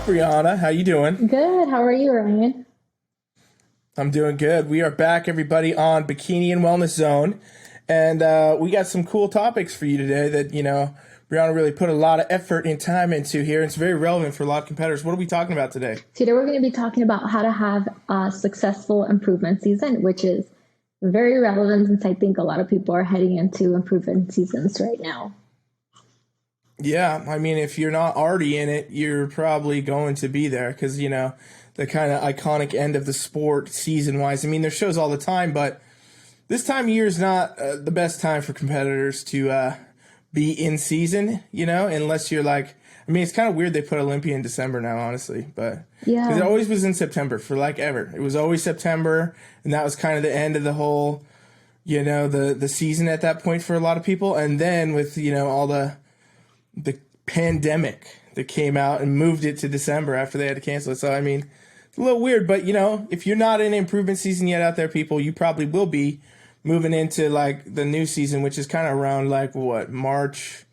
up, Brianna? How you doing? Good. How are you, Ryan? I'm doing good. We are back, everybody, on Bikini and Wellness Zone, and we got some cool topics for you today that Brianna really put a lot of effort and time into here. It's very relevant for a lot of competitors. What are we talking about today? Today we're going to be talking about how to have a successful improvement season, which is very relevant since I think a lot of people are heading into improvement seasons right now. Yeah, I mean, if you're not already in it, you're probably going to be there because, the kind of iconic end of the sport season-wise. I mean, there's shows all the time, but this time of year is not the best time for competitors to be in season, unless you're like, I mean, it's kind of weird they put Olympia in December now, honestly, but Yeah. because it always was in September for like ever. It was always September, and that was kind of the end of the whole, the season at that point for a lot of people. And then with, all the pandemic that came out and moved it to December after they had to cancel it. So, I mean, it's a little weird, but, if you're not in improvement season yet out there, people, you probably will be moving into, like, the new season, which is kind of around, like, March,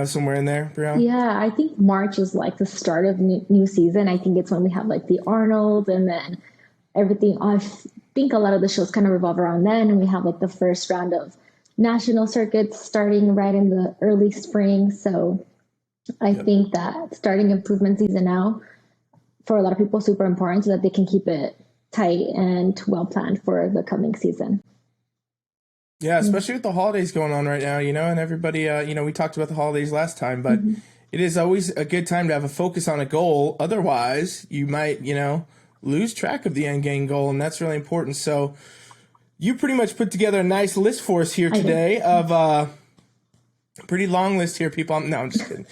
somewhere in there, Brianna? Yeah, I think March is like the start of new season. I think it's when we have like the Arnold and then everything. I think a lot of the shows kind of revolve around then, and we have like the first round of national circuits starting right in the early spring. So I think that starting improvement season now for a lot of people is super important so that they can keep it tight and well planned for the coming season. Yeah, especially with the holidays going on right now, and everybody, we talked about the holidays last time, but it is always a good time to have a focus on a goal. Otherwise, you might, lose track of the end game goal, and that's really important. So you pretty much put together a nice list for us here today of pretty long list here, people. No, I'm just kidding.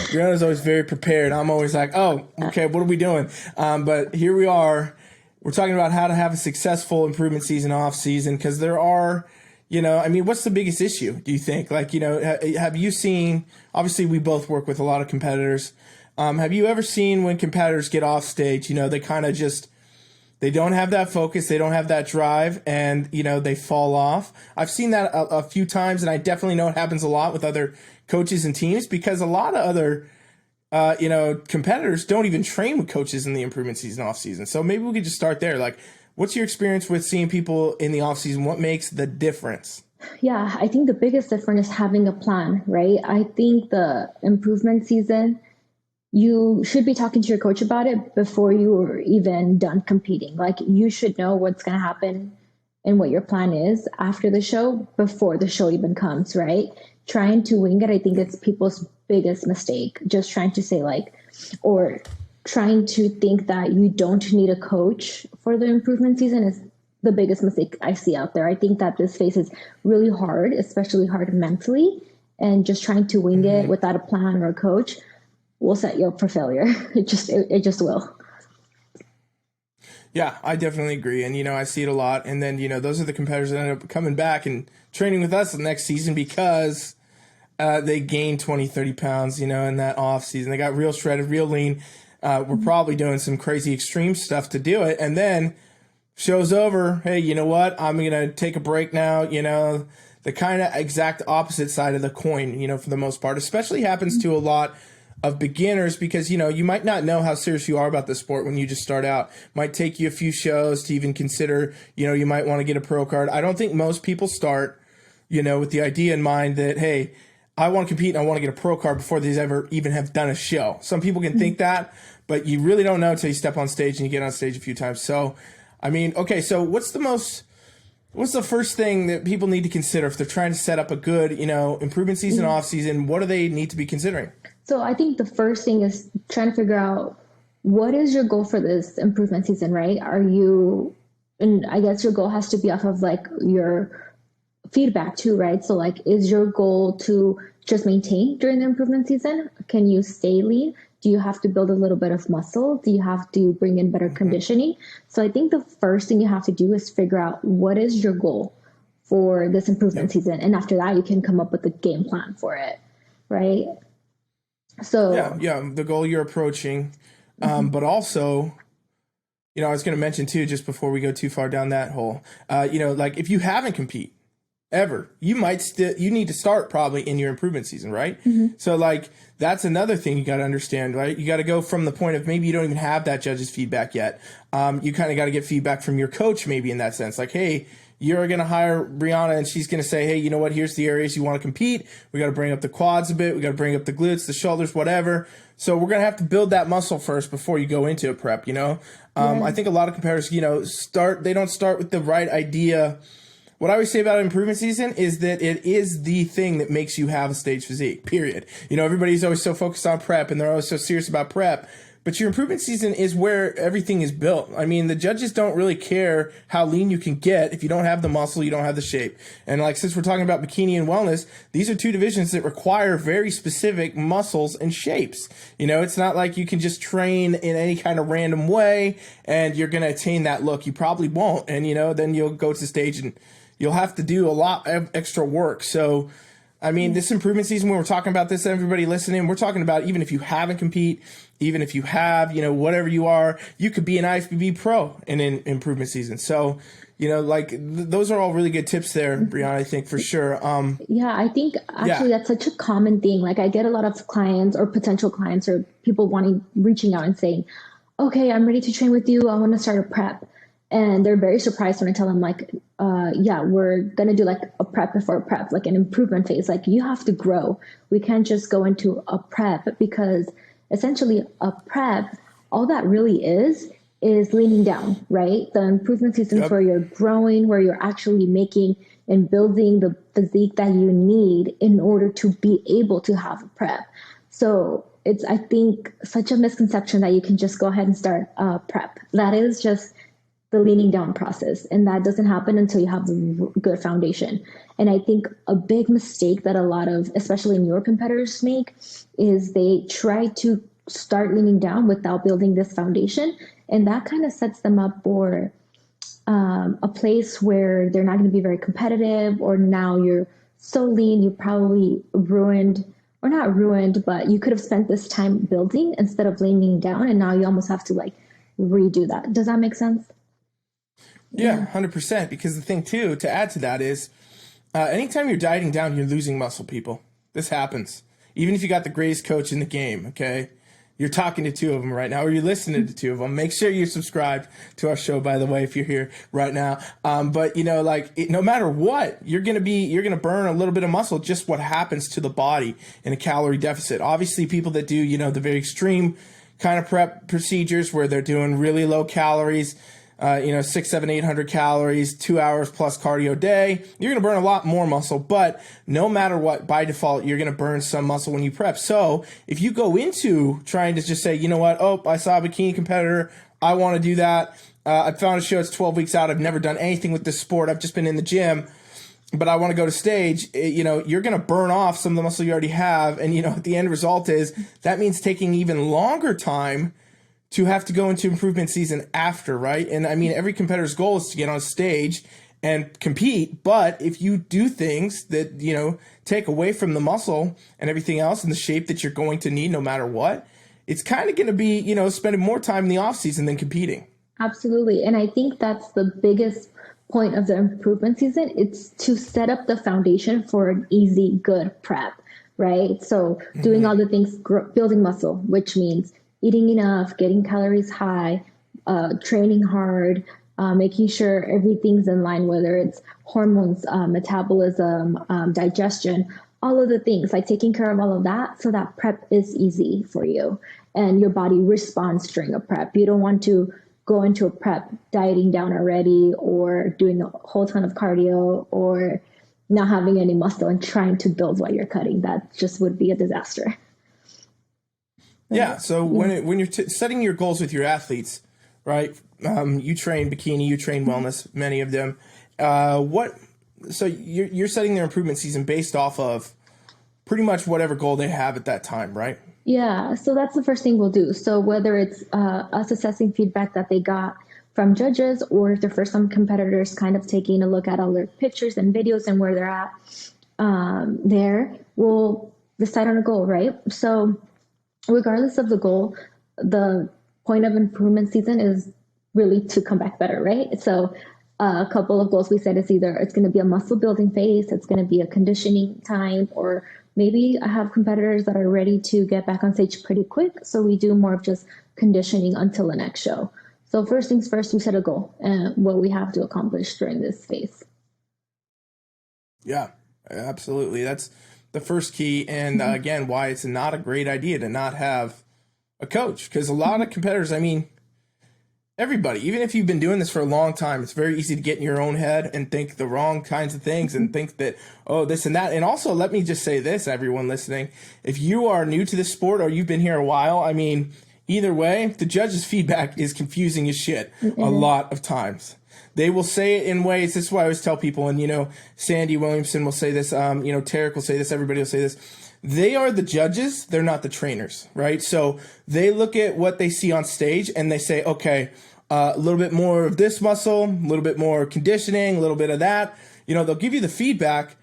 Brianna's always very prepared. I'm always like, oh, okay, what are we doing? But here we are. We're talking about how to have a successful improvement season, off season, because there are, what's the biggest issue, do you think? Like, have you seen, obviously we both work with a lot of competitors. Have you ever seen when competitors get off stage, they kind of just, they don't have that focus, they don't have that drive, and, they fall off? I've seen that a few times, and I definitely know it happens a lot with other coaches and teams because a lot of other competitors don't even train with coaches in the improvement season, off season. So maybe we could just start there. Like, what's your experience with seeing people in the off season? What makes the difference? Yeah, I think the biggest difference is having a plan, right? I think the improvement season, you should be talking to your coach about it before you are even done competing. Like, you should know what's going to happen and what your plan is after the show before the show even comes, right? Trying to wing it, I think it's people's biggest mistake. Just trying to say or trying to think that you don't need a coach for the improvement season is the biggest mistake I see out there. I think that this phase is really hard, especially hard mentally, and just trying to wing it without a plan or a coach will set you up for failure. It just will. Yeah, I definitely agree. And, I see it a lot. And then, those are the competitors that end up coming back and training with us the next season because they gained 20, 30 pounds, in that off season. They got real shredded, real lean. We're probably doing some crazy extreme stuff to do it. And then show's over. Hey, you know what? I'm going to take a break now. The kind of exact opposite side of the coin, for the most part, especially happens to a lot of beginners because, you might not know how serious you are about the sport when you just start out. Might take you a few shows to even consider, you might want to get a pro card. I don't think most people start, with the idea in mind that, hey, I want to compete and I want to get a pro card before they ever even have done a show. Some people can think that, but you really don't know until you step on stage and you get on stage a few times. So, okay, so what's the first thing that people need to consider if they're trying to set up a good, improvement season, off season? What do they need to be considering? So I think the first thing is trying to figure out what is your goal for this improvement season, right? And I guess your goal has to be off of like your feedback too, right? So like, is your goal to just maintain during the improvement season? Can you stay lean? Do you have to build a little bit of muscle? Do you have to bring in better conditioning? So I think the first thing you have to do is figure out what is your goal for this improvement season. And after that, you can come up with a game plan for it, right? So yeah, the goal you're approaching, but also, I was going to mention too, just before we go too far down that hole, like if you haven't ever. You need to start probably in your improvement season, right? So like that's another thing you got to understand, right? You got to go from the point of maybe you don't even have that judge's feedback yet. You kind of got to get feedback from your coach, maybe in that sense, like, hey, you're going to hire Brianna and she's going to say, hey, you know what? Here's the areas you want to compete. We got to bring up the quads a bit. We got to bring up the glutes, the shoulders, whatever. So we're going to have to build that muscle first before you go into a prep, you know? I think a lot of competitors, you know, they don't start with the right idea. What I always say about improvement season is that it is the thing that makes you have a stage physique, period. You know, everybody's always so focused on prep and they're always so serious about prep. But your improvement season is where everything is built. I mean, the judges don't really care how lean you can get. If you don't have the muscle, you don't have the shape. And like, since we're talking about bikini and wellness, these are two divisions that require very specific muscles and shapes. You know, it's not like you can just train in any kind of random way and you're going to attain that look. You probably won't. And, you know, then you'll go to stage and you'll have to do a lot of extra work. So, I mean, this improvement season, when we're talking about this, everybody listening, we're talking about even if you haven't compete, even if you have, you know, whatever you are, you could be an IFBB pro in an improvement season. So, you know, like those are all really good tips there, Brianna, I think for sure. Yeah, I think actually that's such a common thing. Like I get a lot of clients or potential clients or people reaching out and saying, okay, I'm ready to train with you. I want to start a prep. And they're very surprised when I tell them like, yeah, we're going to do like a prep before a prep, like an improvement phase. Like you have to grow. We can't just go into a prep because essentially a prep, all that really is leaning down, right? The improvement season where you're growing, where you're actually making and building the physique that you need in order to be able to have a prep. So it's, I think, such a misconception that you can just go ahead and start a prep. That is just the leaning down process. And that doesn't happen until you have the good foundation. And I think a big mistake that a lot of, especially newer competitors make is they try to start leaning down without building this foundation. And that kind of sets them up for a place where they're not going to be very competitive, or now you're so lean, you probably ruined, or not ruined, but you could have spent this time building instead of leaning down. And now you almost have to like redo that. Does that make sense? Yeah, 100%. Because the thing, too, to add to that is anytime you're dieting down, you're losing muscle, people. This happens. Even if you got the greatest coach in the game, okay? You're talking to two of them right now, or you're listening to two of them. Make sure you're subscribed to our show, by the way, if you're here right now. But, you know, like no matter what, you're going to burn a little bit of muscle, just what happens to the body in a calorie deficit. Obviously, people that do, you know, the very extreme kind of prep procedures where they're doing really low calories, you know, 600, 700, 800 calories, 2 hours plus cardio a day, you're going to burn a lot more muscle. But no matter what, by default, you're going to burn some muscle when you prep. So if you go into trying to just say, you know what, oh, I saw a bikini competitor, I want to do that. I found a show, it's 12 weeks out. I've never done anything with this sport. I've just been in the gym, but I want to go to stage. You know, you're going to burn off some of the muscle you already have. And, you know, the end result is that means taking even longer time to have to go into improvement season after, right? And I mean, every competitor's goal is to get on stage and compete. But if you do things that, you know, take away from the muscle and everything else and the shape that you're going to need no matter what, it's kind of going to be, you know, spending more time in the off season than competing. Absolutely. And I think that's the biggest point of the improvement season. It's to set up the foundation for an easy, good prep, right? So doing all the things, building muscle, which means eating enough, getting calories high, training hard, making sure everything's in line, whether it's hormones, metabolism, digestion, all of the things, like taking care of all of that so that prep is easy for you and your body responds during a prep. You don't want to go into a prep dieting down already or doing a whole ton of cardio or not having any muscle and trying to build while you're cutting. That just would be a disaster. Yeah. So when you're setting your goals with your athletes, right? You train bikini, you train wellness, many of them. So you're setting their improvement season based off of pretty much whatever goal they have at that time, right? Yeah. So that's the first thing we'll do. So whether it's us assessing feedback that they got from judges, or if they're first time competitors, kind of taking a look at all their pictures and videos and where they're at, we'll decide on a goal, right? So regardless of the goal, the point of improvement season is really to come back better, right? So A couple of goals we said is either it's going to be a muscle building phase, it's going to be a conditioning time, or maybe I have competitors that are ready to get back on stage pretty quick. So we do more of just conditioning until the next show. So first things first, we set a goal and what we have to accomplish during this phase. Yeah, absolutely. That's the first key. And again, why it's not a great idea to not have a coach, because a lot of competitors, I mean, everybody, even if you've been doing this for a long time, it's very easy to get in your own head and think the wrong kinds of things and think that, oh, this and that. And also, let me just say this, everyone listening, if you are new to this sport or you've been here a while, I mean, either way, the judge's feedback is confusing as shit a lot of times. They will say it in ways, this is why I always tell people, and, you know, Sandy Williamson will say this, you know, Tarek will say this, everybody will say this. They are the judges, they're not the trainers, right? So they look at what they see on stage and they say, okay, a little bit more of this muscle, a little bit more conditioning, a little bit of that. You know, they'll give you the feedback,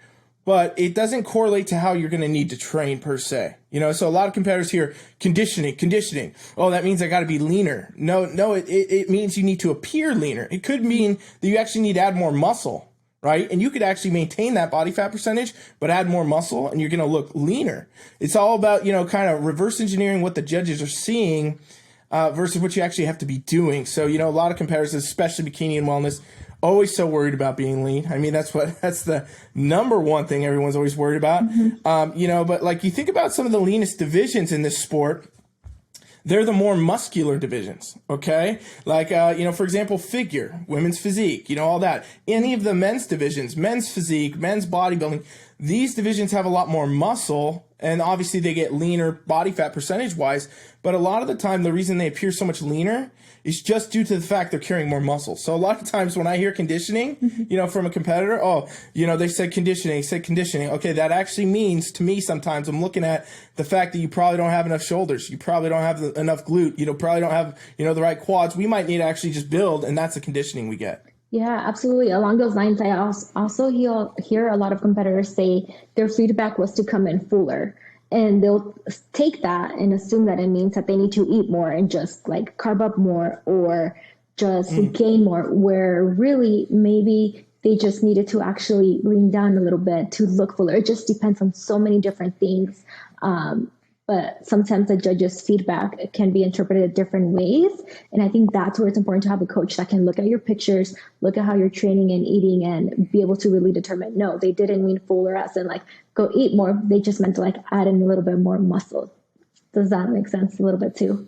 but it doesn't correlate to how you're going to need to train per se. You know, so a lot of competitors hear conditioning. Oh, that means I got to be leaner. No, it means you need to appear leaner. It could mean that you actually need to add more muscle, right? And you could actually maintain that body fat percentage, but add more muscle and you're going to look leaner. It's all about, you know, kind of reverse engineering what the judges are seeing versus what you actually have to be doing. So, you know, a lot of competitors, especially bikini and wellness, always so worried about being lean. I mean, that's the number one thing everyone's always worried about. You know, but like you think about some of the leanest divisions in this sport, they're the more muscular divisions, okay? Like, you know, for example, figure, women's physique, you know, all that. Any of the men's divisions, men's physique, men's bodybuilding, these divisions have a lot more muscle, and obviously they get leaner body fat percentage-wise, but a lot of the time the reason they appear so much leaner is just due to the fact they're carrying more muscle. So a lot of times when I hear conditioning, you know, from a competitor, oh, you know, they said conditioning. Okay, that actually means to me sometimes I'm looking at the fact that you probably don't have enough shoulders. You probably don't have enough glute. You know, probably don't have, you know, the right quads. We might need to actually just build, and that's the conditioning we get. Yeah, absolutely. Along those lines, I also hear a lot of competitors say their feedback was to come in fuller. And they'll take that and assume that it means that they need to eat more and just like carb up more or just gain more, where really maybe they just needed to actually lean down a little bit to look fuller. It just depends on so many different things. But sometimes the judge's feedback can be interpreted different ways. And I think that's where it's important to have a coach that can look at your pictures, look at how you're training and eating, and be able to really determine, no, they didn't mean fuller as in like go eat more. They just meant to like add in a little bit more muscle. Does that make sense a little bit too?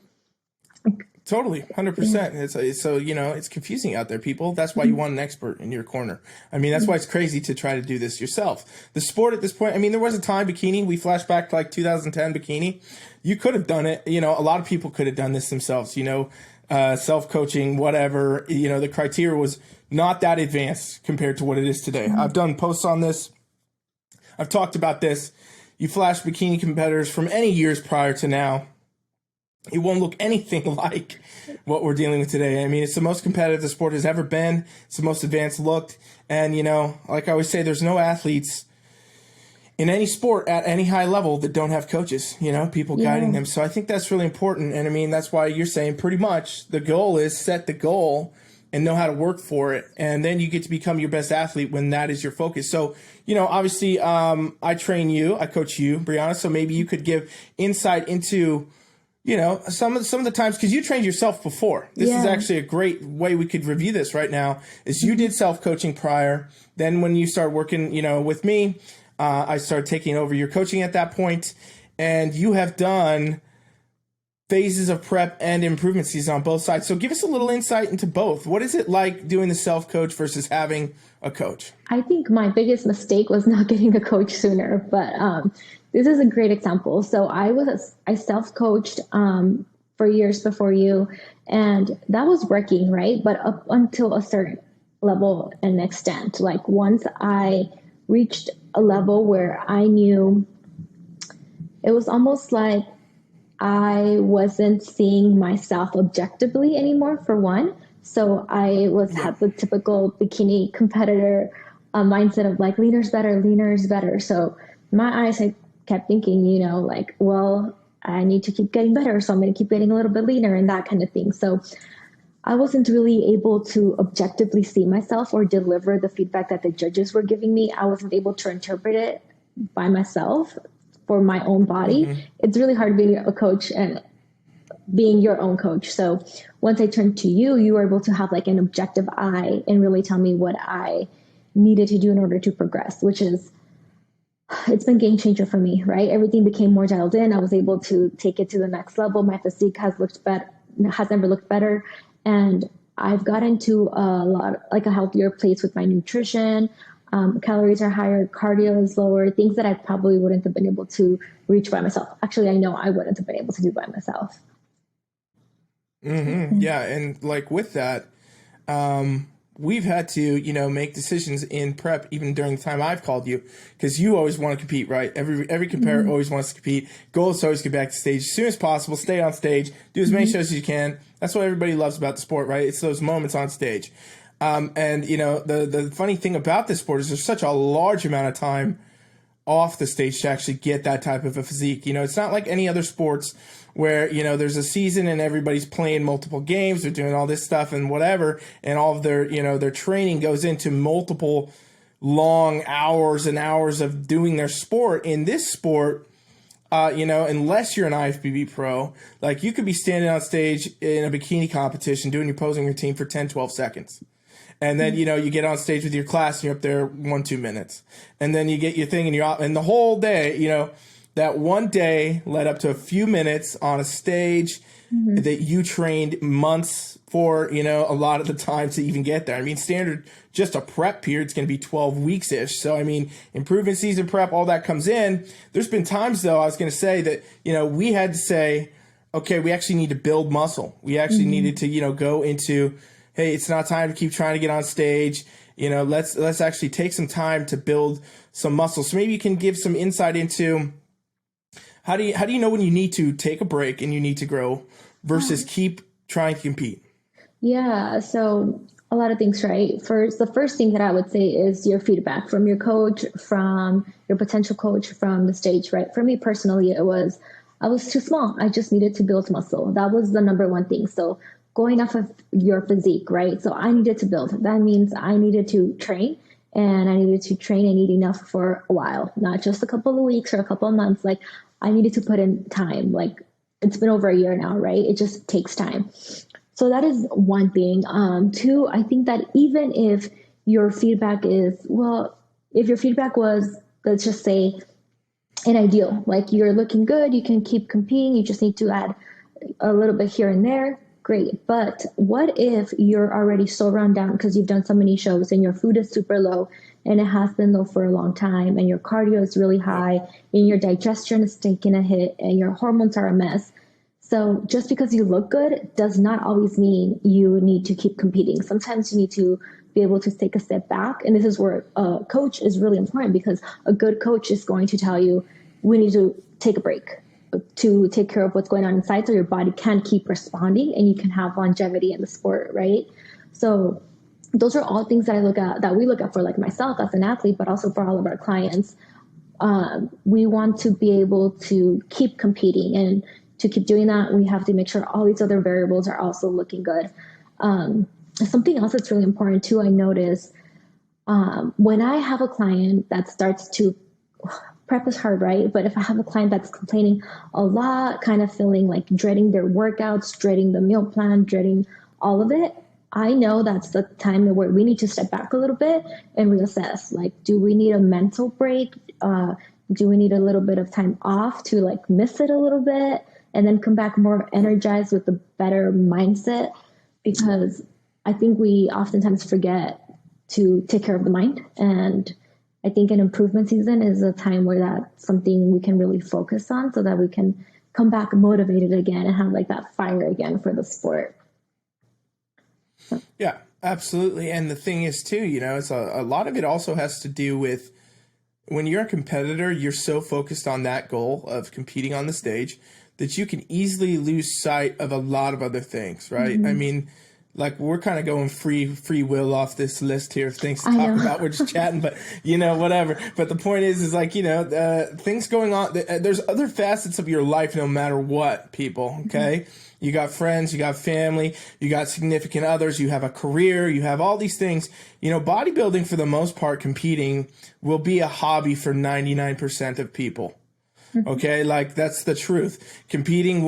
Totally, 100%. It's so, you know, it's confusing out there, people. That's why you want an expert in your corner. I mean, that's why it's crazy to try to do this yourself. The sport at this point, I mean, there was a time bikini, we flash back to like 2010 bikini. You could have done it. You know, a lot of people could have done this themselves, you know, self-coaching, whatever. You know, the criteria was not that advanced compared to what it is today. I've done posts on this. I've talked about this. You flash bikini competitors from any years prior to now, it won't look anything like what we're dealing with today. I mean, it's the most competitive the sport has ever been. It's the most advanced looked. And, you know, like I always say, there's no athletes in any sport at any high level that don't have coaches, you know, people guiding them. So I think that's really important. And I mean, that's why you're saying pretty much the goal is set the goal and know how to work for it. And then you get to become your best athlete when that is your focus. So, you know, obviously, I train you, I coach you, Brianna. So maybe you could give insight into, you know, some of the times, because you trained yourself before. This is actually a great way we could review this right now, is you did self-coaching prior. Then when you start working, you know, with me, I started taking over your coaching at that point. And you have done phases of prep and improvement season on both sides. So give us a little insight into both. What is it like doing the self-coach versus having a coach? I think my biggest mistake was not getting a coach sooner, but this is a great example. So I self-coached for years before you, and that was working, right? But up until a certain level and extent, like once I reached a level where I knew it was almost like I wasn't seeing myself objectively anymore, for one. So I had the typical bikini competitor mindset of like, leaner is better. So my eyes, I kept thinking, you know, like, well, I need to keep getting better. So I'm going to keep getting a little bit leaner and that kind of thing. So I wasn't really able to objectively see myself or deliver the feedback that the judges were giving me. I wasn't able to interpret it by myself for my own body. It's really hard being a coach and being your own coach. So once I turned to you, you were able to have like an objective eye and really tell me what I needed to do in order to progress, which is, it's been game changer for me, right? Everything became more dialed in. I was able to take it to the next level. My physique has never looked better. And I've gotten to a healthier place with my nutrition. Calories are higher, cardio is lower, things that I probably wouldn't have been able to reach by myself. Actually, I know I wouldn't have been able to do by myself. Yeah, and like with that, we've had to, make decisions in prep even during the time I've called you, because you always want to compete, right? Every competitor always wants to compete. Goal is to always get back to stage as soon as possible, stay on stage, do as many shows as you can. That's what everybody loves about the sport, right? It's those moments on stage. And the funny thing about this sport is there's such a large amount of time off the stage to actually get that type of a physique. It's not like any other sports where, there's a season and everybody's playing multiple games, they're doing all this stuff and whatever, and all of their, their training goes into multiple long hours and hours of doing their sport. In this sport, unless you're an IFBB pro, like you could be standing on stage in a bikini competition doing your posing routine for 10, 12 seconds. And then, you get on stage with your class and you're up there 1-2 minutes. And then you get your thing and you're out. And the whole day, that one day led up to a few minutes on a stage that you trained months for, a lot of the time to even get there. I mean, standard, just a prep period is going to be 12 weeks-ish. So, I mean, improvement season prep, all that comes in. There's been times, though, I was going to say that, we had to say, okay, we actually need to build muscle. We actually needed to, go into, hey, it's not time to keep trying to get on stage. Let's actually take some time to build some muscle. So maybe you can give some insight into how do you know when you need to take a break and you need to grow versus keep trying to compete? Yeah, so a lot of things, right? The first thing that I would say is your feedback from your coach, from your potential coach, from the stage, right? For me personally, I was too small. I just needed to build muscle. That was the number one thing. So going off of your physique, right? So I needed to build. That means I needed to train, and I needed to train and eat enough for a while, not just a couple of weeks or a couple of months. Like I needed to put in time. Like it's been over a year now, right? It just takes time. So that is one thing. Two, I think that even if your feedback if your feedback was, let's just say, an ideal, like you're looking good, you can keep competing, you just need to add a little bit here and there, great. But what if you're already so run down because you've done so many shows and your food is super low and it has been low for a long time and your cardio is really high and your digestion is taking a hit and your hormones are a mess? So just because you look good does not always mean you need to keep competing. Sometimes you need to be able to take a step back. And this is where a coach is really important, because a good coach is going to tell you, we need to take a break to take care of what's going on inside so your body can keep responding and you can have longevity in the sport, right? So those are all things that we look at for, like myself as an athlete, but also for all of our clients. We want to be able to keep competing, and to keep doing that, we have to make sure all these other variables are also looking good. Something else that's really important too, I notice when I have a client that starts to, prep is hard, right? But if I have a client that's complaining a lot, kind of feeling like dreading their workouts, dreading the meal plan, dreading all of it, I know that's the time where we need to step back a little bit and reassess. Like, do we need a mental break? Do we need a little bit of time off to like miss it a little bit and then come back more energized with a better mindset? Because I think we oftentimes forget to take care of the mind. And I think an improvement season is a time where that's something we can really focus on so that we can come back motivated again and have like that fire again for the sport. Yeah, absolutely. And the thing is too, it's a lot of it also has to do with when you're a competitor, you're so focused on that goal of competing on the stage that you can easily lose sight of a lot of other things, right? I mean, like we're kind of going free will off this list here of things to talk about. We're just chatting, but whatever. But the point is like, things going on. There's other facets of your life, no matter what, people. Okay. Mm-hmm. You got friends, you got family, you got significant others, you have a career, you have all these things. Bodybuilding for the most part, competing will be a hobby for 99% of people. Okay, like that's the truth. Competing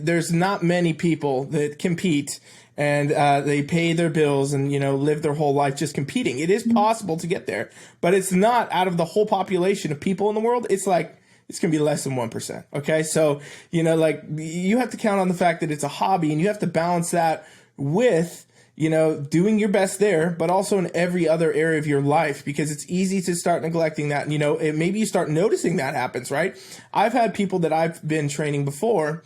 there's not many people that compete and they pay their bills and, live their whole life just competing. It is possible to get there, but it's not out of the whole population of people in the world. It's like, it's going to be less than 1%. Okay. So, you have to count on the fact that it's a hobby and you have to balance that with, doing your best there, but also in every other area of your life, because it's easy to start neglecting that. Maybe you start noticing that happens, right? I've had people that I've been training before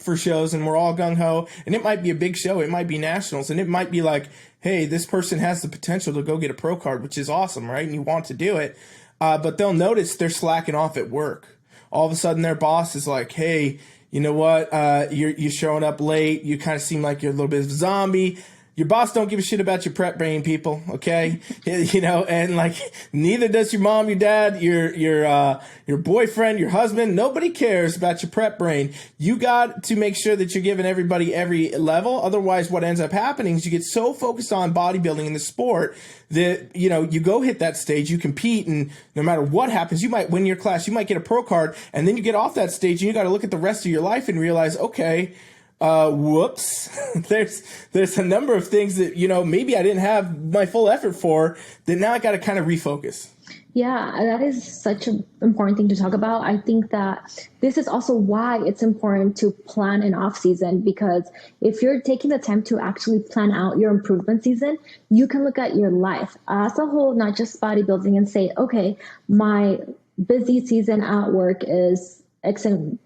for shows and we're all gung-ho, and it might be a big show. It might be nationals, and it might be like, hey, this person has the potential to go get a pro card, which is awesome, right? And you want to do it. But they'll notice they're slacking off at work. All of a sudden their boss is like, hey, you know what? You're showing up late. You kind of seem like you're a little bit of a zombie. Your boss don't give a shit about your prep brain, people. Okay. And like, neither does your mom, your dad, your boyfriend, your husband. Nobody cares about your prep brain. You got to make sure that you're giving everybody every level. Otherwise, what ends up happening is you get so focused on bodybuilding in the sport that, you go hit that stage, you compete, and no matter what happens, you might win your class, you might get a pro card, and then you get off that stage and you got to look at the rest of your life and realize, okay, whoops, there's a number of things that, maybe I didn't have my full effort for, that now I got to kind of refocus. Yeah, that is such an important thing to talk about. I think that this is also why it's important to plan an off season, because if you're taking the time to actually plan out your improvement season, you can look at your life as a whole, not just bodybuilding, and say, okay, my busy season at work is X and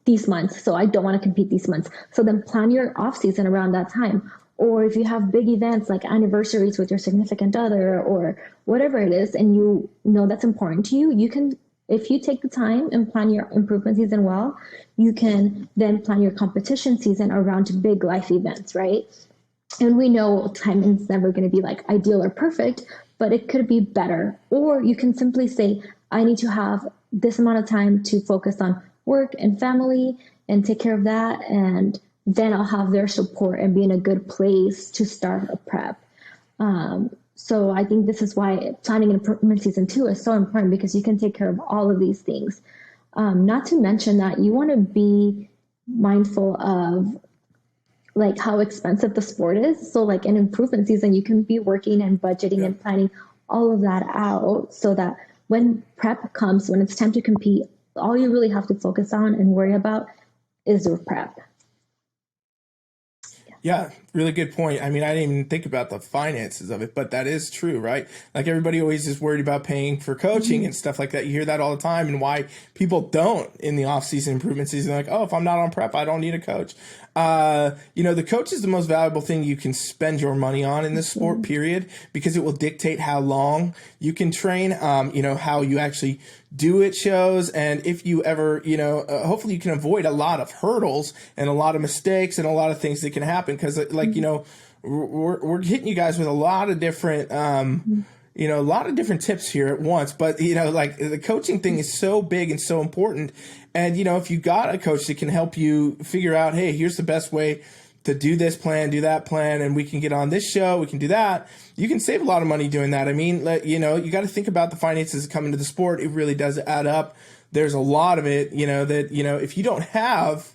these months, so I don't want to compete these months. So then plan your off season around that time. Or if you have big events like anniversaries with your significant other or whatever it is, and you know that's important to you, you can, if you take the time and plan your improvement season well, you can then plan your competition season around big life events, right? And we know timing's never going to be like ideal or perfect, but it could be better. Or you can simply say, I need to have this amount of time to focus on work and family and take care of that, and then I'll have their support and be in a good place to start a prep. So I think this is why planning an improvement season 2 is so important, because you can take care of all of these things. Not to mention that you want to be mindful of like how expensive the sport is. So like an improvement season, you can be working and budgeting and planning all of that out so that when prep comes, when it's time to compete, all you really have to focus on and worry about is your prep. Yeah, really good point. I mean, I didn't even think about the finances of it, but that is true, right? Like everybody always is worried about paying for coaching and stuff like that. You hear that all the time, and why people don't in the off-season improvement season. Like, oh, if I'm not on prep, I don't need a coach. The coach is the most valuable thing you can spend your money on in this sport, period, because it will dictate how long you can train, how you actually do it shows. And if you ever, hopefully you can avoid a lot of hurdles and a lot of mistakes and a lot of things that can happen. Cause we're hitting you guys with a lot of different, a lot of different tips here at once, but like the coaching thing is so big and so important. And, if you got a coach that can help you figure out, hey, here's the best way to do this plan, do that plan, and we can get on this show, we can do that. You can save a lot of money doing that. I mean, you got to think about the finances that come into the sport. It really does add up. There's a lot of it, that, if you don't have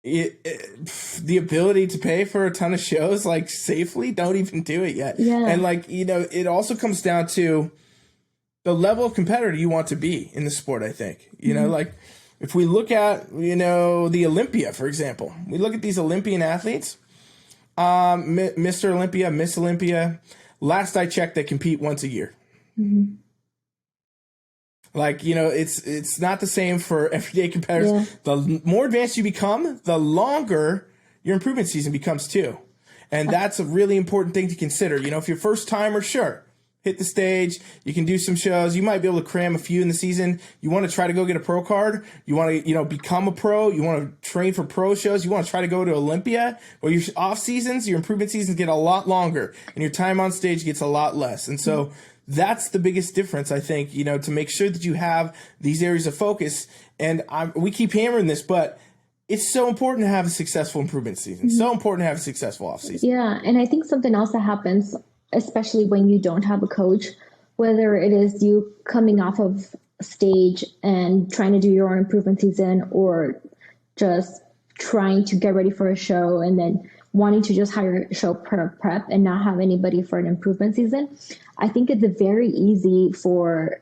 the ability to pay for a ton of shows, like safely, don't even do it yet. Yeah. And like, it also comes down to the level of competitor you want to be in the sport, I think. Like if we look at, the Olympia, for example, we look at these Olympian athletes, Mr. Olympia, Miss Olympia, last I checked, they compete once a year. Mm-hmm. Like, it's not the same for everyday competitors. Yeah. The more advanced you become, the longer your improvement season becomes too. And that's a really important thing to consider. If you're first timer, sure. hit the stage. You can do some shows. You might be able to cram a few in the season. You want to try to go get a pro card. You want to, become a pro. You want to train for pro shows. You want to try to go to Olympia. Or your off seasons, your improvement seasons get a lot longer, and your time on stage gets a lot less. And so that's the biggest difference, I think, to make sure that you have these areas of focus. And we keep hammering this, but it's so important to have a successful improvement season. So important to have a successful off season. Yeah, and I think something else that happens, especially when you don't have a coach, whether it is you coming off of stage and trying to do your own improvement season, or just trying to get ready for a show and then wanting to just hire a show prep and not have anybody for an improvement season. I think it's very easy for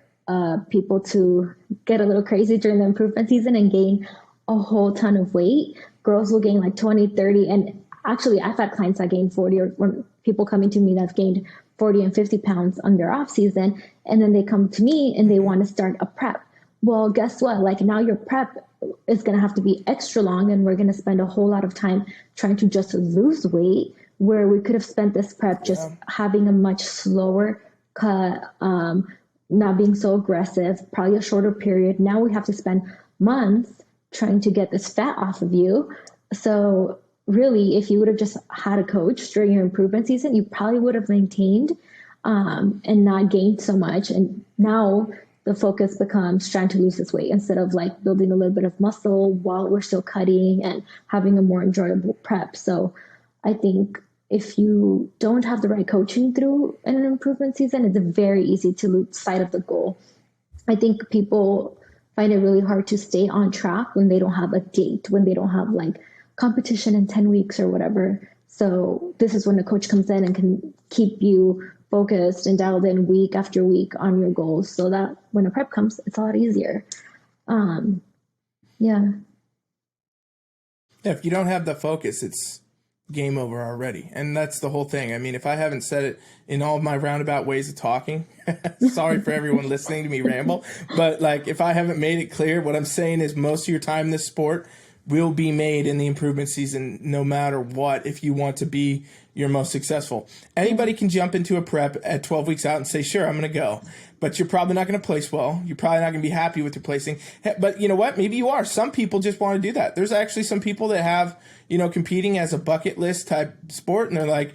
people to get a little crazy during the improvement season and gain a whole ton of weight. Girls will gain like 20, 30. And actually, I've had clients that gain 40, or when people coming to me that's gained 40 and 50 pounds on their off season. And then they come to me and they want to start a prep. Well, guess what? Like, now your prep is going to have to be extra long, and we're going to spend a whole lot of time trying to just lose weight, where we could have spent this prep just having a much slower cut, not being so aggressive, probably a shorter period. Now we have to spend months trying to get this fat off of you. So really, if you would have just had a coach during your improvement season, you probably would have maintained and not gained so much. And now the focus becomes trying to lose this weight instead of like building a little bit of muscle while we're still cutting and having a more enjoyable prep. So I think if you don't have the right coaching through an improvement season, it's very easy to lose sight of the goal. I think people find it really hard to stay on track when they don't have a date, when they don't have like competition in 10 weeks or whatever. So this is when a coach comes in and can keep you focused and dialed in week after week on your goals, so that when a prep comes, it's a lot easier. Yeah, if you don't have the focus, it's game over already. And that's the whole thing. I mean, if I haven't said it in all of my roundabout ways of talking, sorry for everyone listening to me ramble, but like, if I haven't made it clear, what I'm saying is most of your time in this sport will be made in the improvement season, no matter what, if you want to be your most successful. Anybody can jump into a prep at 12 weeks out and say, sure, I'm going to go. But you're probably not going to place well. You're probably not going to be happy with your placing. But you know what? Maybe you are. Some people just want to do that. There's actually some people that have, competing as a bucket list type sport, and they're like,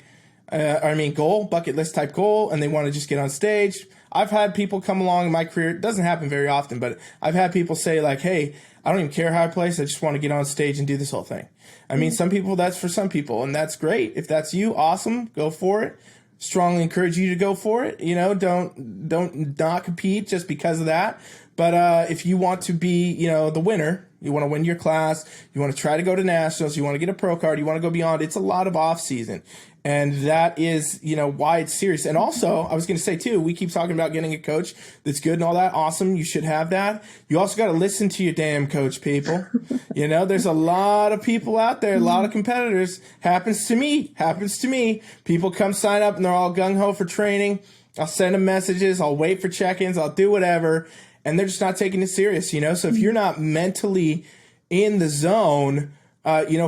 bucket list type goal, and they want to just get on stage. I've had people come along in my career. It doesn't happen very often, but I've had people say like, hey, I don't even care how I place. I just want to get on stage and do this whole thing. I mean, some people, that's for some people, and that's great. If that's you, awesome. Go for it. Strongly encourage you to go for it. Don't not compete just because of that. But if you want to be, the winner, you want to win your class, you want to try to go to nationals, you want to get a pro card, you want to go beyond, it's a lot of off season. And that is, why it's serious. And also, I was going to say too, we keep talking about getting a coach that's good and all that. Awesome. You should have that. You also got to listen to your damn coach, people. There's a lot of people out there, a lot of competitors. Happens to me. People come sign up and they're all gung ho for training. I'll send them messages. I'll wait for check-ins. I'll do whatever. And they're just not taking it serious, So if you're not mentally in the zone,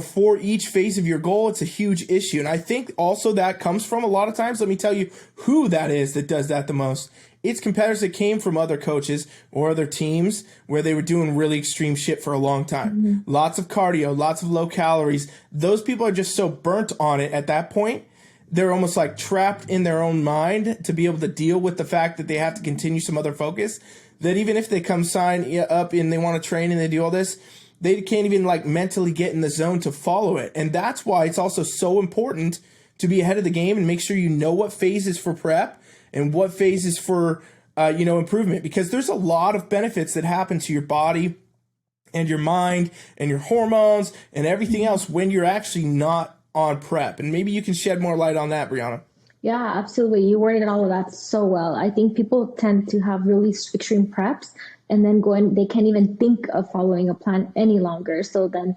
for each phase of your goal, it's a huge issue. And I think also that comes from a lot of times, let me tell you who that is that does that the most. It's competitors that came from other coaches or other teams where they were doing really extreme shit for a long time. Lots of cardio, lots of low calories. Those people are just so burnt on it at that point. They're almost like trapped in their own mind to be able to deal with the fact that they have to continue some other focus, that even if they come sign up and they want to train and they do all this, they can't even like mentally get in the zone to follow it. And that's why it's also so important to be ahead of the game and make sure you know what phase is for prep and what phase is for, improvement, because there's a lot of benefits that happen to your body and your mind and your hormones and everything else when you're actually not on prep. And maybe you can shed more light on that, Brianna. Yeah, absolutely. You worded all of that so well. I think people tend to have really extreme preps and then they can't even think of following a plan any longer. So then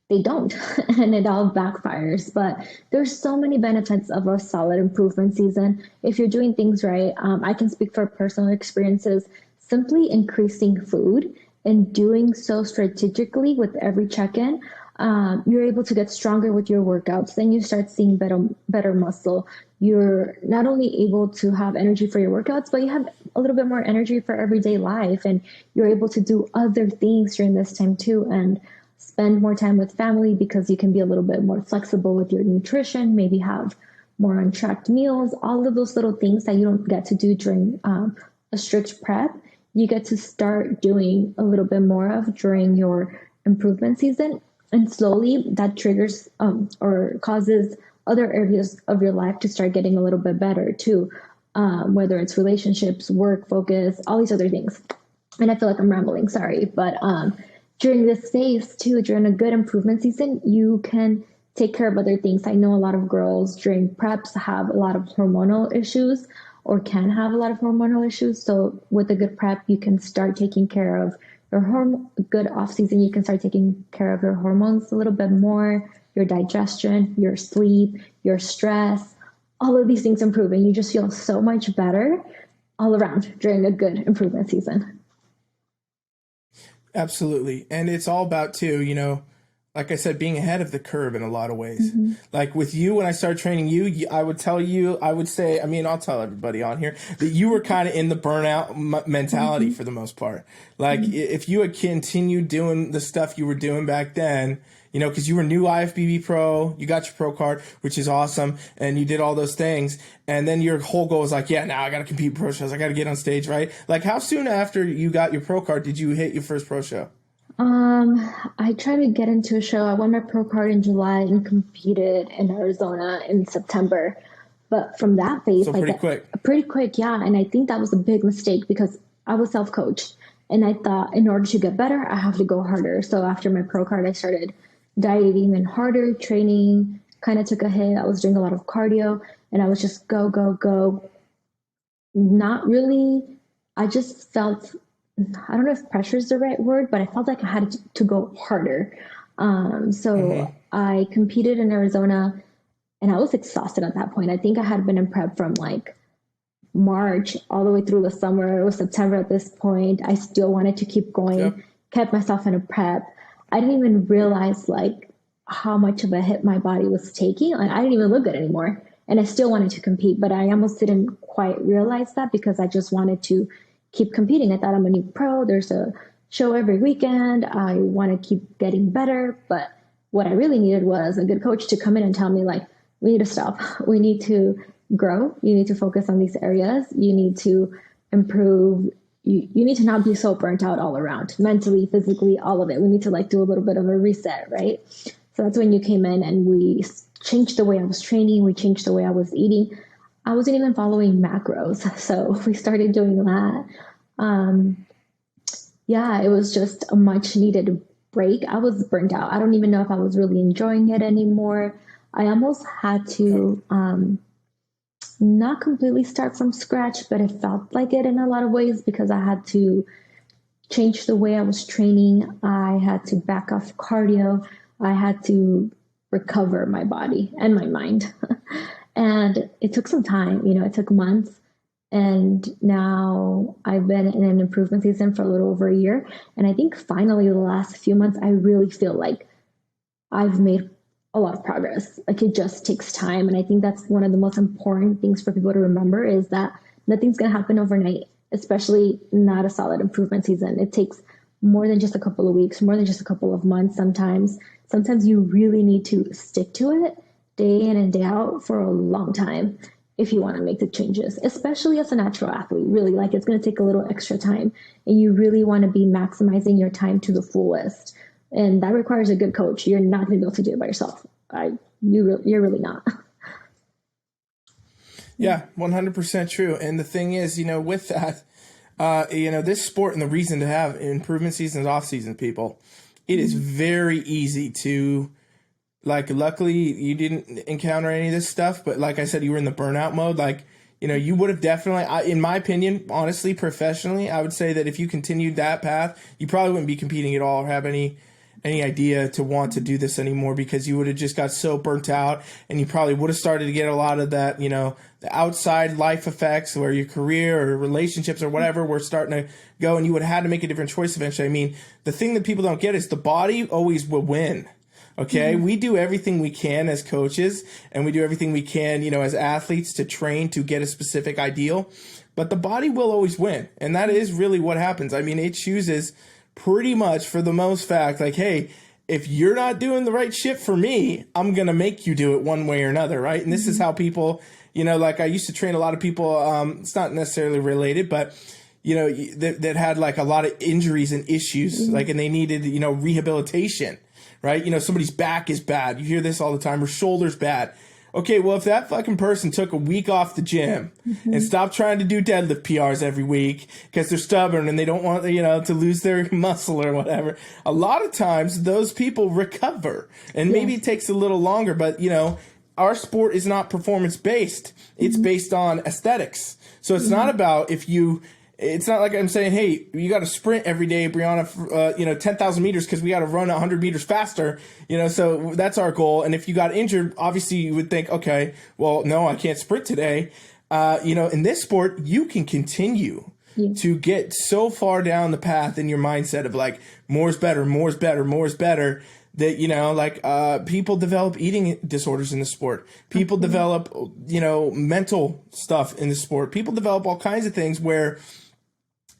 they don't, and it all backfires. But there's so many benefits of a solid improvement season. If you're doing things right, I can speak for personal experiences, simply increasing food and doing so strategically with every check-in. You're able to get stronger with your workouts. Then you start seeing better muscle. You're not only able to have energy for your workouts, but you have a little bit more energy for everyday life, and you're able to do other things during this time too, and spend more time with family because you can be a little bit more flexible with your nutrition, maybe have more untracked meals, all of those little things that you don't get to do during a strict prep, you get to start doing a little bit more of during your improvement season. And slowly that triggers or causes other areas of your life to start getting a little bit better too, whether it's relationships, work, focus, all these other things. And I feel like I'm rambling, sorry. But during this phase too, during a good improvement season, you can take care of other things. I know a lot of girls during preps have a lot of hormonal issues or can have a lot of hormonal issues. So with a good prep, you can start taking care of your good off season. You can start taking care of your hormones a little bit more, your digestion, your sleep, your stress, all of these things improve, and you just feel so much better all around during a good improvement season. Absolutely. And it's all about too, like I said, being ahead of the curve in a lot of ways. Mm-hmm. Like with you, when I started training you, I would say, I'll tell everybody on here that you were kind of in the burnout mentality mm-hmm. for the most part. Like mm-hmm. if you had continued doing the stuff you were doing back then, because you were new IFBB pro, you got your pro card, which is awesome, and you did all those things, and then your whole goal was like, yeah, now I got to compete pro shows, I got to get on stage, right? Like, how soon after you got your pro card did you hit your first pro show? I tried to get into a show. I won my pro card in July and competed in Arizona in September. But from that phase, so pretty quick, yeah. And I think that was a big mistake because I was self-coached, and I thought in order to get better, I have to go harder. So after my pro card, I started dieting even harder, training kind of took a hit. I was doing a lot of cardio, and I was just go, go, go. Not really. I just felt, I don't know if pressure is the right word, but I felt like I had to go harder. So mm-hmm. I competed in Arizona, and I was exhausted at that point. I think I had been in prep from like March all the way through the summer. It was September at this point. I still wanted to keep going, yep. Kept myself in a prep. I didn't even realize like how much of a hit my body was taking. Like, I didn't even look good anymore, and I still wanted to compete, but I almost didn't quite realize that because I just wanted to keep competing. I thought I'm a new pro. There's a show every weekend. I want to keep getting better. But what I really needed was a good coach to come in and tell me, like, we need to stop. We need to grow. You need to focus on these areas. You need to improve. You need to not be so burnt out all around, mentally, physically, all of it. We need to like do a little bit of a reset, right? So that's when you came in, and we changed the way I was training. We changed the way I was eating. I wasn't even following macros. So we started doing that. It was just a much needed break. I was burnt out. I don't even know if I was really enjoying it anymore. I almost had to not completely start from scratch, but it felt like it in a lot of ways because I had to change the way I was training. I had to back off cardio. I had to recover my body and my mind. And it took some time, it took months. And now I've been in an improvement season for a little over a year. And I think finally the last few months, I really feel like I've made a lot of progress. Like it just takes time. And I think that's one of the most important things for people to remember is that nothing's going to happen overnight, especially not a solid improvement season. It takes more than just a couple of weeks, more than just a couple of months. Sometimes you really need to stick to it day in and day out for a long time if you want to make the changes, especially as a natural athlete. Really, like it's going to take a little extra time, and you really want to be maximizing your time to the fullest. And that requires a good coach. You're not going to be able to do it by yourself. You're really not. Yeah, 100% true. And the thing is, with that, this sport and the reason to have improvement seasons, off season, people, it is very easy to, like, luckily you didn't encounter any of this stuff. But like I said, you were in the burnout mode. Like, you would have definitely, in my opinion, honestly, professionally, I would say that if you continued that path, you probably wouldn't be competing at all or have any idea to want to do this anymore because you would have just got so burnt out, and you probably would have started to get a lot of that, the outside life effects where your career or relationships or whatever were starting to go, and you would have had to make a different choice eventually. I mean, the thing that people don't get is the body always will win. Okay. We do everything we can as coaches, and we do everything we can, as athletes to train to get a specific ideal, but the body will always win. And that is really what happens. I mean, it chooses pretty much for the most fact, like, hey, if you're not doing the right shit for me, I'm going to make you do it one way or another. Right. And this is how people, like I used to train a lot of people. It's not necessarily related, but that had like a lot of injuries and issues, like, and they needed, rehabilitation. Right? Somebody's back is bad. You hear this all the time. Or shoulder's bad. Okay, well, if that fucking person took a week off the gym and stopped trying to do deadlift PRs every week because they're stubborn and they don't want, to lose their muscle or whatever, a lot of times those people recover. And maybe it takes a little longer, but, our sport is not performance based. It's based on aesthetics. So it's not about it's not like I'm saying, hey, you got to sprint every day, Brianna, 10,000 meters because we got to run 100 meters faster, so that's our goal. And if you got injured, obviously you would think, okay, well, no, I can't sprint today. In this sport, you can continue to get so far down the path in your mindset of like, more is better, more is better, more is better. That, people develop eating disorders in the sport. People develop, mental stuff in the sport. People develop all kinds of things where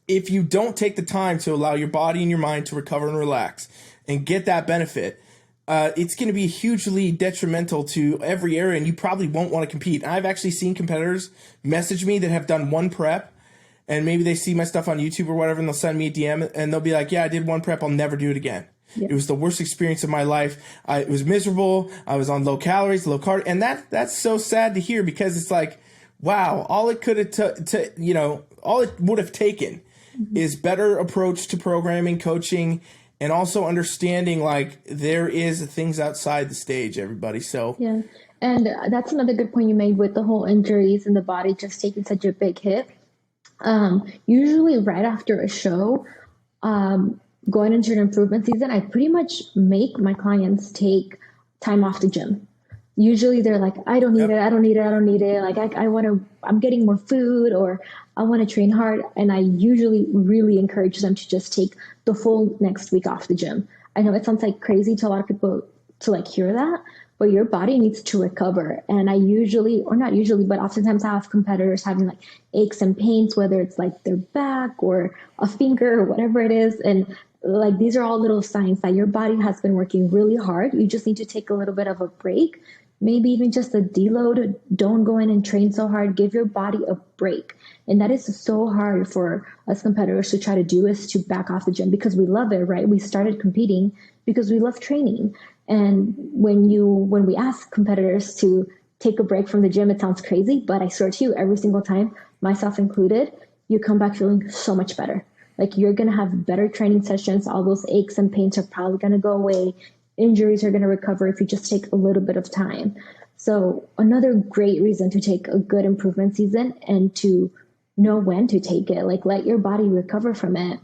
if you don't take the time to allow your body and your mind to recover and relax and get that benefit, it's going to be hugely detrimental to every area, and you probably won't want to compete. And I've actually seen competitors message me that have done one prep, and maybe they see my stuff on YouTube or whatever, and they'll send me a DM, and they'll be like, yeah, I did one prep. I'll never do it again. Yep. It was the worst experience of my life. It was miserable. I was on low calories, low carb. And that's so sad to hear, because it's like, wow, all it could have, all it would have taken is better approach to programming, coaching, and also understanding like there is things outside the stage, everybody. So yeah. And that's another good point you made with the whole injuries and the body just taking such a big hit. Usually right after a show, going into an improvement season, I pretty much make my clients take time off the gym. Usually they're like, I don't need it. I don't need it. I don't need it. Like I'm getting more food, or I want to train hard. And I usually really encourage them to just take the full next week off the gym. I know it sounds like crazy to a lot of people to like hear that, but your body needs to recover. And I usually, or not usually, but oftentimes I have competitors having like aches and pains, whether it's like their back or a finger or whatever it is. And like, these are all little signs that your body has been working really hard. You just need to take a little bit of a break, maybe even just a deload. Don't go in and train so hard. Give your body a break. And that is so hard for us competitors to try to do, is to back off the gym, because we love it, right? We started competing because we love training. And when we ask competitors to take a break from the gym, it sounds crazy, but I swear to you, every single time, myself included, you come back feeling so much better. Like, you're going to have better training sessions. All those aches and pains are probably going to go away. Injuries are going to recover if you just take a little bit of time. So another great reason to take a good improvement season, and to know when to take it, like let your body recover from it.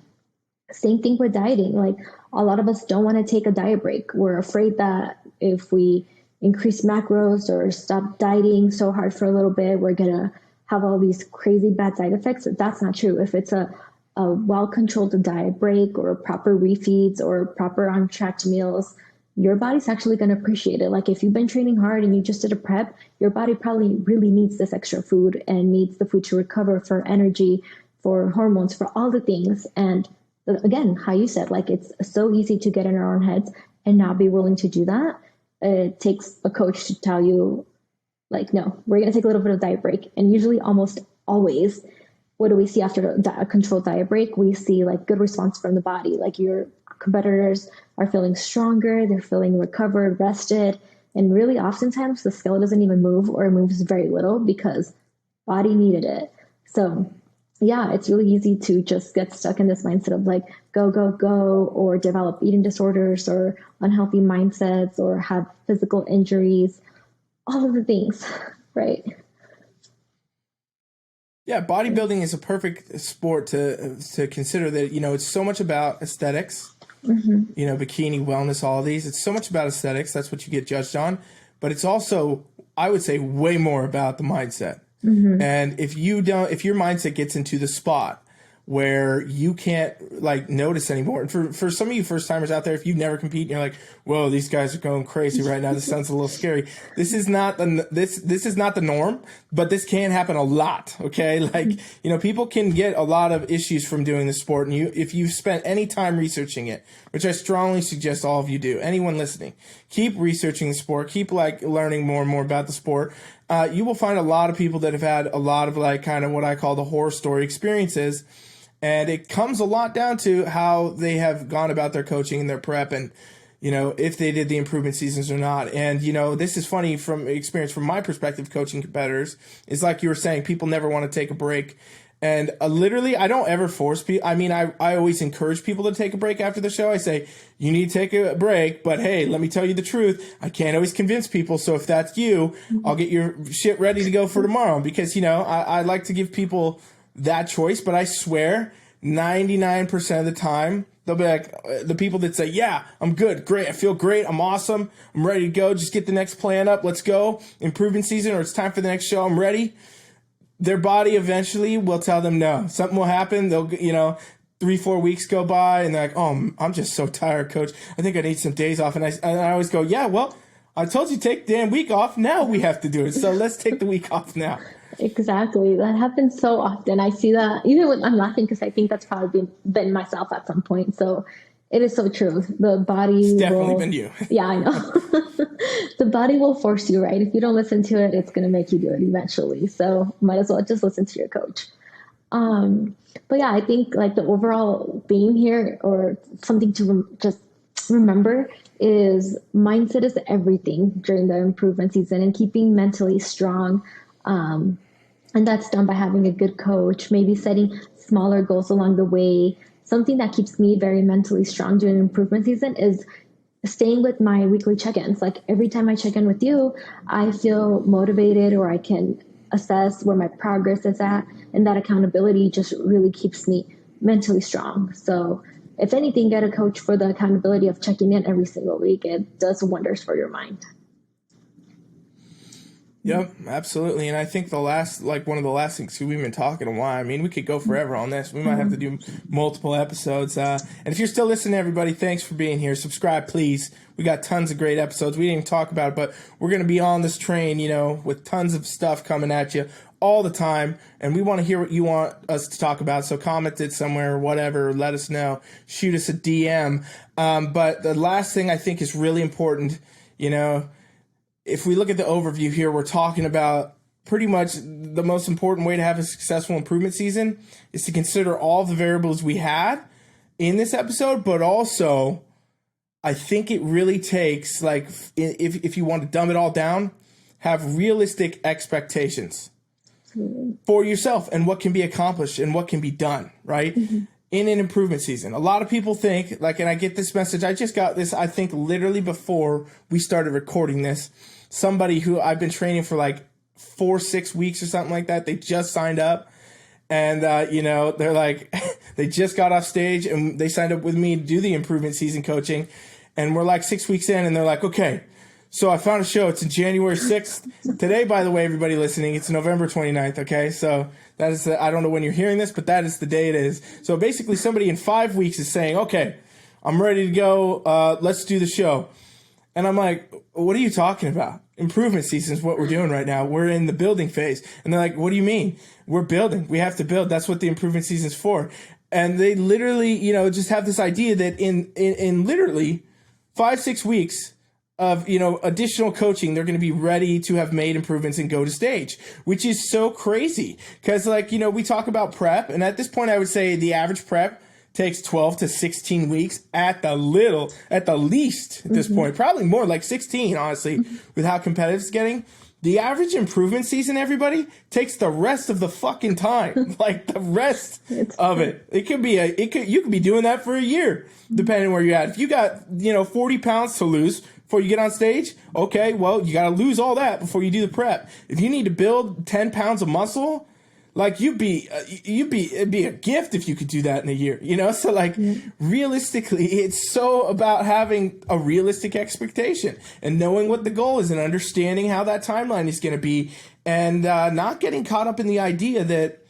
Same thing with dieting. Like, a lot of us don't want to take a diet break. We're afraid that if we increase macros or stop dieting so hard for a little bit, we're going to have all these crazy bad side effects. That's not true. If it's a well-controlled diet break, or proper refeeds, or proper on-track meals, your body's actually going to appreciate it. Like, if you've been training hard and you just did a prep, your body probably really needs this extra food, and needs the food to recover, for energy, for hormones, for all the things. And again, how you said, like, it's so easy to get in our own heads and not be willing to do that. It takes a coach to tell you, like, no, we're going to take a little bit of diet break. And usually, almost always, what do we see after a controlled diet break? We see like good response from the body. Like, your competitors are feeling stronger, they're feeling recovered, rested. And really, oftentimes the scale doesn't even move, or moves very little, because body needed it. So yeah, it's really easy to just get stuck in this mindset of like, go, go, go, or develop eating disorders, or unhealthy mindsets, or have physical injuries, all of the things, right? Yeah, bodybuilding is a perfect sport to consider. That, it's so much about aesthetics. Bikini, wellness, all of these. It's so much about aesthetics. That's what you get judged on. But it's also, I would say, way more about the mindset. And if your mindset gets into the spot where you can't like notice anymore. And for some of you first timers out there, if you've never competed and you're like, whoa, these guys are going crazy right now, this sounds a little scary. This is not the norm, but this can happen a lot. Okay. Like, people can get a lot of issues from doing the sport. And if you've spent any time researching it, which I strongly suggest all of you do, anyone listening, keep researching the sport, keep like learning more and more about the sport. You will find a lot of people that have had a lot of like kind of what I call the horror story experiences. And it comes a lot down to how they have gone about their coaching and their prep and, if they did the improvement seasons or not. And, this is funny from experience from my perspective, coaching competitors. It's like you were saying, people never want to take a break. And literally, I don't ever force people. I mean, I always encourage people to take a break after the show. I say, you need to take a break. But hey, let me tell you the truth. I can't always convince people. So if that's you, I'll get your shit ready to go for tomorrow. Because, I like to give people that choice, but I swear 99% of the time they'll be like the people that say, yeah, I'm good, great, I feel great, I'm awesome, I'm ready to go, just get the next plan up, let's go, improvement season, or it's time for the next show, I'm ready. Their body eventually will tell them no. Something will happen. They'll 3-4 weeks go by and they're like, oh, I'm just so tired, coach, I think I need some days off. And I always go, yeah, well, I told you take the damn week off, now we have to do it, so let's take the week off now. Exactly. That happens so often. I see that even when I'm laughing because I think that's probably been myself at some point. So it is so true. The body it's definitely been you. Yeah, I know. The body will force you, right? If you don't listen to it, it's going to make you do it eventually. So might as well just listen to your coach. But yeah, I think like the overall theme here or something to just remember is mindset is everything during the improvement season and keeping mentally strong. And that's done by having a good coach, maybe setting smaller goals along the way. Something that keeps me very mentally strong during improvement season is staying with my weekly check-ins. Like every time I check in with you, I feel motivated or I can assess where my progress is at. And that accountability just really keeps me mentally strong. So if anything, get a coach for the accountability of checking in every single week. It does wonders for your mind. Yep, absolutely. And I think one of the last things we've been talking a while. I mean, we could go forever on this. We might have to do multiple episodes. And if you're still listening, everybody, thanks for being here. Subscribe, please. We got tons of great episodes. We didn't even talk about it, but we're going to be on this train, with tons of stuff coming at you all the time. And we want to hear what you want us to talk about. So comment it somewhere or whatever. Let us know. Shoot us a DM. But the last thing I think is really important, if we look at the overview here, we're talking about pretty much the most important way to have a successful improvement season is to consider all the variables we had in this episode, but also I think it really takes, like, if you want to dumb it all down, have realistic expectations for yourself and what can be accomplished and what can be done, right? Mm-hmm. In an improvement season. A lot of people think, and I get this message, I just got this, I think literally before we started recording this, somebody who I've been training for like 4-6 weeks or something like that, they just signed up and, they're like, they just got off stage and they signed up with me to do the improvement season coaching. And we're like 6 weeks in and they're like, okay, so I found a show. It's in January 6th. Today, by the way, everybody listening, it's November 29th. Okay. So that is, I don't know when you're hearing this, but that is the day it is. So basically somebody in 5 weeks is saying, okay, I'm ready to go. Let's do the show. And I'm like, what are you talking about? Improvement season is what we're doing right now. We're in the building phase. And they're like, what do you mean? We're building. We have to build. That's what the improvement season is for. And they literally, just have this idea that in literally 5-6 weeks of, additional coaching, they're going to be ready to have made improvements and go to stage, which is so crazy. Cause we talk about prep, and at this point I would say the average prep takes 12 to 16 weeks at the least at this point, probably more like 16, honestly, with how competitive it's getting. The average improvement season, everybody, takes the rest of the fucking time, like the rest of it. You could be doing that for a year, depending where you're at. If you got, 40 pounds to lose before you get on stage, okay, well, you got to lose all that before you do the prep. If you need to build 10 pounds of muscle, like it'd be a gift if you could do that in a year, So realistically, it's so about having a realistic expectation and knowing what the goal is and understanding how that timeline is going to be and not getting caught up in the idea that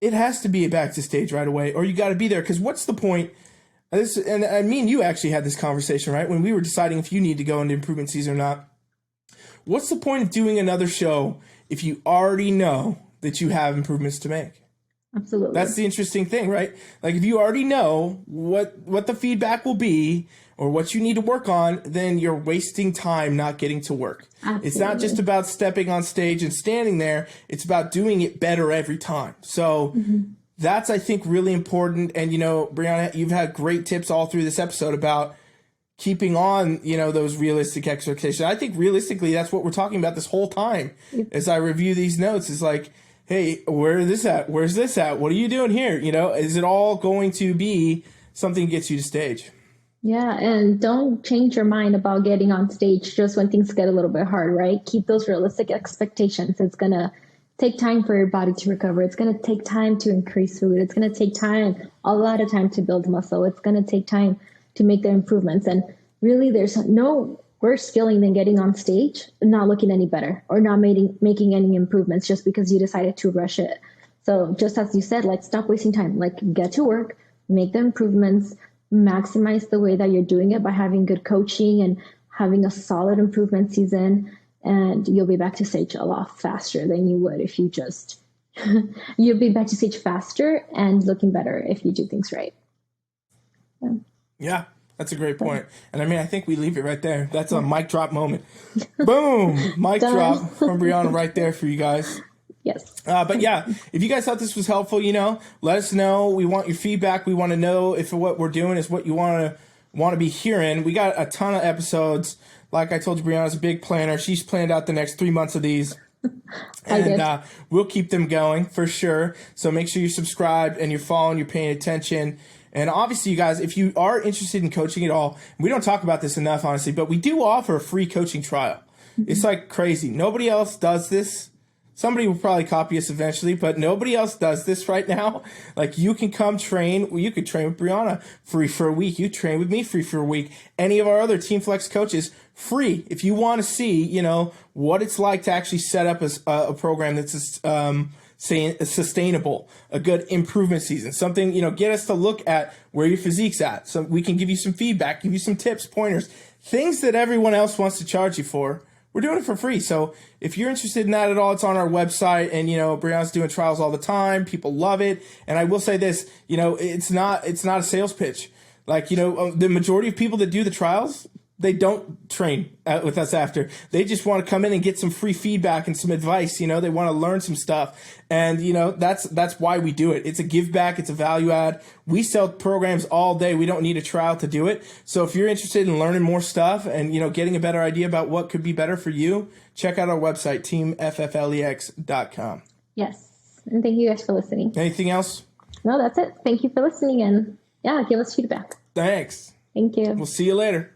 it has to be a back to stage right away, or you got to be there. Because what's the point? And I mean, you actually had this conversation, right? When we were deciding if you need to go into improvement season or not. What's the point of doing another show if you already know that you have improvements to make? Absolutely. That's the interesting thing, right? Like if you already know what the feedback will be or what you need to work on, then you're wasting time not getting to work. Absolutely. It's not just about stepping on stage and standing there. It's about doing it better every time. So that's, I think, really important. And, you know, Brianna, you've had great tips all through this episode about keeping on, you know, those realistic expectations. I think realistically, that's what we're talking about this whole time. As I review these notes, is like, hey, where is this at? Where's this at? What are you doing here? You know, is it all going to be something that gets you to stage? Yeah, and don't change your mind about getting on stage just when things get a little bit hard, right? Keep those realistic expectations. It's going to take time for your body to recover. It's going to take time to increase food. It's going to take time, a lot of time to build muscle. It's going to take time to make the improvements. And really, there's no worse feeling than getting on stage and not looking any better or not making any improvements just because you decided to rush it. So just as you said, like, stop wasting time, like, get to work, make the improvements, maximize the way that you're doing it by having good coaching and having a solid improvement season. And you'll be back to stage a lot faster than you would if you just, you'll be back to stage faster and looking better if you do things right. Yeah, that's a great point. And I mean, I think we leave it right there. That's a mic drop moment. Boom! Mic drop from Brianna right there for you guys. Yes. But yeah, if you guys thought this was helpful, you know, let us know. We want your feedback. We want to know if what we're doing is what you want to be hearing. We got a ton of episodes. Like I told you, Brianna's a big planner. She's planned out the next 3 months of these. And we'll keep them going for sure. So make sure you're subscribed and you're following, you're paying attention. And obviously, you guys, if you are interested in coaching at all, we don't talk about this enough, honestly, but we do offer a free coaching trial. It's like crazy. Nobody else does this. Somebody will probably copy us eventually, but nobody else does this right now. Like, you can come train. You could train with Brianna free for a week. You train with me free for a week. Any of our other Team Flex coaches free. If you want to see, you know, what it's like to actually set up a program that's sustainable, a good improvement season, something, you know, get us to look at where your physique's at. So we can give you some feedback, give you some tips, pointers, things that everyone else wants to charge you for. We're doing it for free. So if you're interested in that at all, it's on our website. And, you know, Brianna's doing trials all the time. People love it. And I will say this, you know, it's not a sales pitch. Like, you know, the majority of people that do the trials, they don't train with us after. They just want to come in and get some free feedback and some advice. You know, they want to learn some stuff. And, you know, that's why we do it. It's a give back. It's a value add. We sell programs all day. We don't need a trial to do it. So if you're interested in learning more stuff and, you know, getting a better idea about what could be better for you, check out our website, teamfflex.com. Yes. And thank you guys for listening. Anything else? No, that's it. Thank you for listening. And yeah, give us feedback. Thanks. Thank you. We'll see you later.